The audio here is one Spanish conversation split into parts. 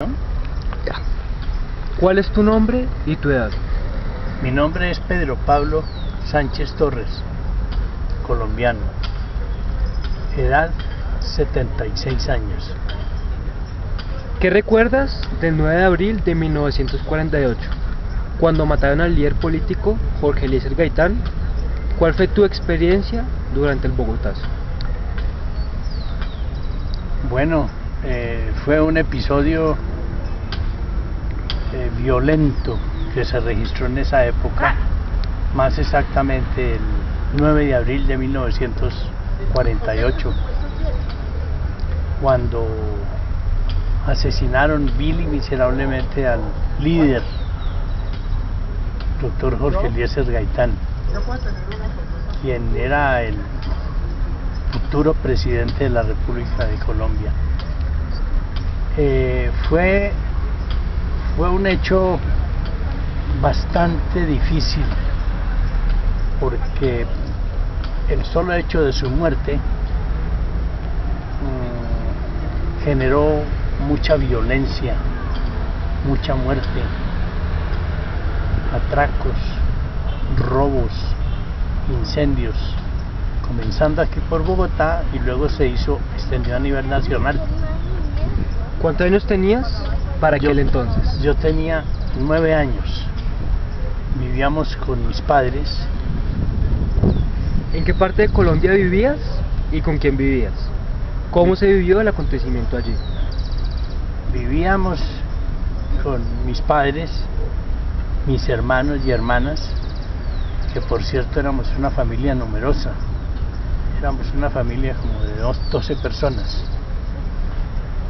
¿No? Ya. ¿Cuál es tu nombre y tu edad? Mi nombre es Pedro Pablo Sánchez Torres, colombiano. Edad 76 años. ¿Qué recuerdas del 9 de abril de 1948, cuando mataron al líder político Jorge Eliezer Gaitán? ¿Cuál fue tu experiencia durante el Bogotazo? Bueno, fue un episodio violento que se registró en esa época, más exactamente el 9 de abril de 1948, cuando asesinaron vil y miserablemente al líder, doctor Jorge Eliezer Gaitán, quien era el futuro presidente de la República de Colombia. Fue un hecho bastante difícil, porque el solo hecho de su muerte generó mucha violencia, mucha muerte, atracos, robos, incendios, comenzando aquí por Bogotá y luego se extendió a nivel nacional. ¿Cuántos años tenías para aquel entonces? Yo tenía 9 años. Vivíamos con mis padres. ¿En qué parte de Colombia vivías y con quién vivías? ¿Cómo se vivió el acontecimiento allí? Vivíamos con mis padres, mis hermanos y hermanas, que por cierto éramos una familia numerosa. Éramos una familia como de 12 personas.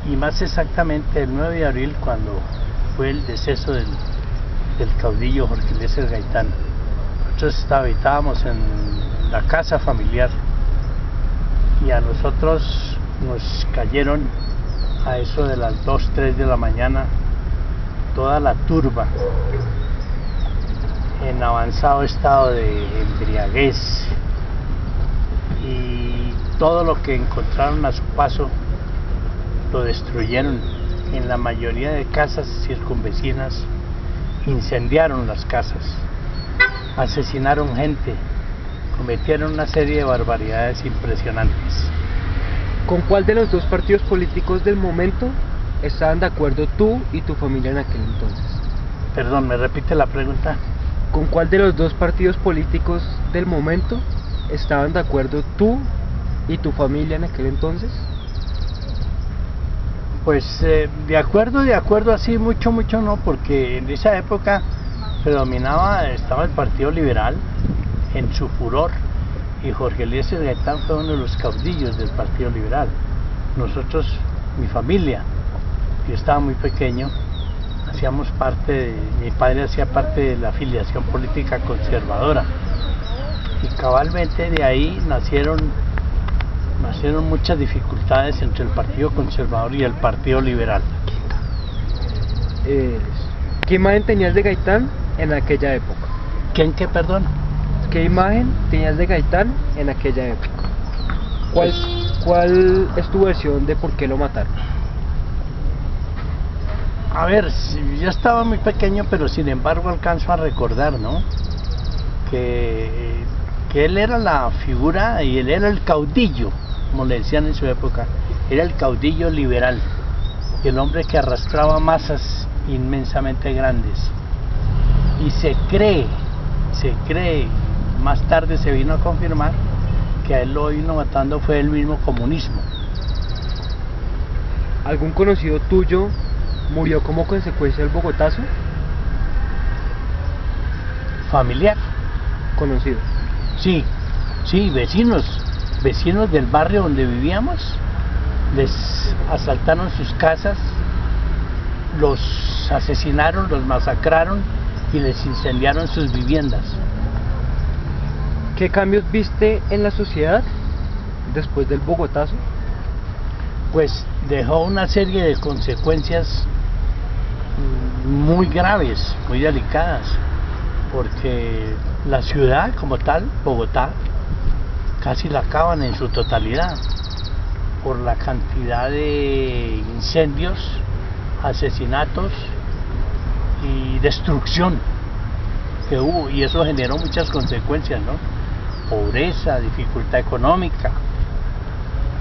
Y más exactamente el 9 de abril, cuando fue el deceso del caudillo Jorge Eliezer Gaitán. Nosotros habitábamos en la casa familiar y a nosotros nos cayeron a eso de las 2, 3 de la mañana toda la turba en avanzado estado de embriaguez, y todo lo que encontraron a su paso lo destruyeron. En la mayoría de casas circunvecinas incendiaron las casas, asesinaron gente, cometieron una serie de barbaridades impresionantes. ¿Con cuál de los dos partidos políticos del momento estaban de acuerdo tú y tu familia en aquel entonces? Perdón, ¿me repite la pregunta? ¿Con cuál de los dos partidos políticos del momento estaban de acuerdo tú y tu familia en aquel entonces? Pues de acuerdo así mucho no, porque en esa época estaba el Partido Liberal en su furor, y Jorge Eliezer Gaitán fue uno de los caudillos del Partido Liberal. Nosotros, mi familia, yo estaba muy pequeño, mi padre hacía parte de la afiliación política conservadora, y cabalmente de ahí nacieron muchas dificultades entre el Partido Conservador y el Partido Liberal. ¿Qué imagen tenías de Gaitán en aquella época? ¿Quién qué, perdón? ¿Qué imagen tenías de Gaitán en aquella época? ¿Cuál es tu versión de por qué lo mataron? A ver, yo estaba muy pequeño, pero sin embargo alcanzo a recordar, ¿no? Que él era la figura y él era el caudillo, como le decían en su época. Era el caudillo liberal, el hombre que arrastraba masas inmensamente grandes. Y se cree, más tarde se vino a confirmar que a él lo vino matando fue el mismo comunismo. ¿Algún conocido tuyo murió como consecuencia del Bogotazo? ¿Familiar? Conocido. Sí, vecinos del barrio donde vivíamos, les asaltaron sus casas, los asesinaron, los masacraron y les incendiaron sus viviendas. ¿Qué cambios viste en la sociedad después del Bogotazo? Pues dejó una serie de consecuencias muy graves, muy delicadas, porque la ciudad como tal, Bogotá, casi la acaban en su totalidad por la cantidad de incendios asesinatos y destrucción que hubo, y eso generó muchas consecuencias, ¿no? Pobreza, dificultad económica,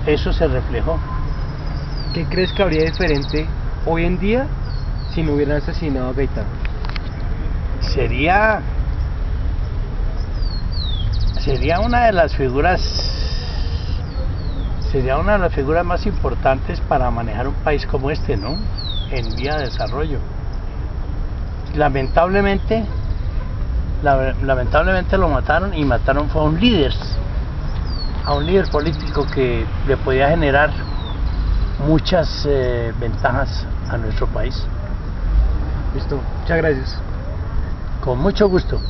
eso se reflejó. ¿Qué crees que habría diferente hoy en día si no hubieran asesinado a Gaitán? Sería una de las figuras más importantes para manejar un país como este, ¿no? En vía de desarrollo. Lamentablemente lo mataron, y mataron fue a un líder político que le podía generar muchas ventajas a nuestro país. Listo, muchas gracias. Con mucho gusto.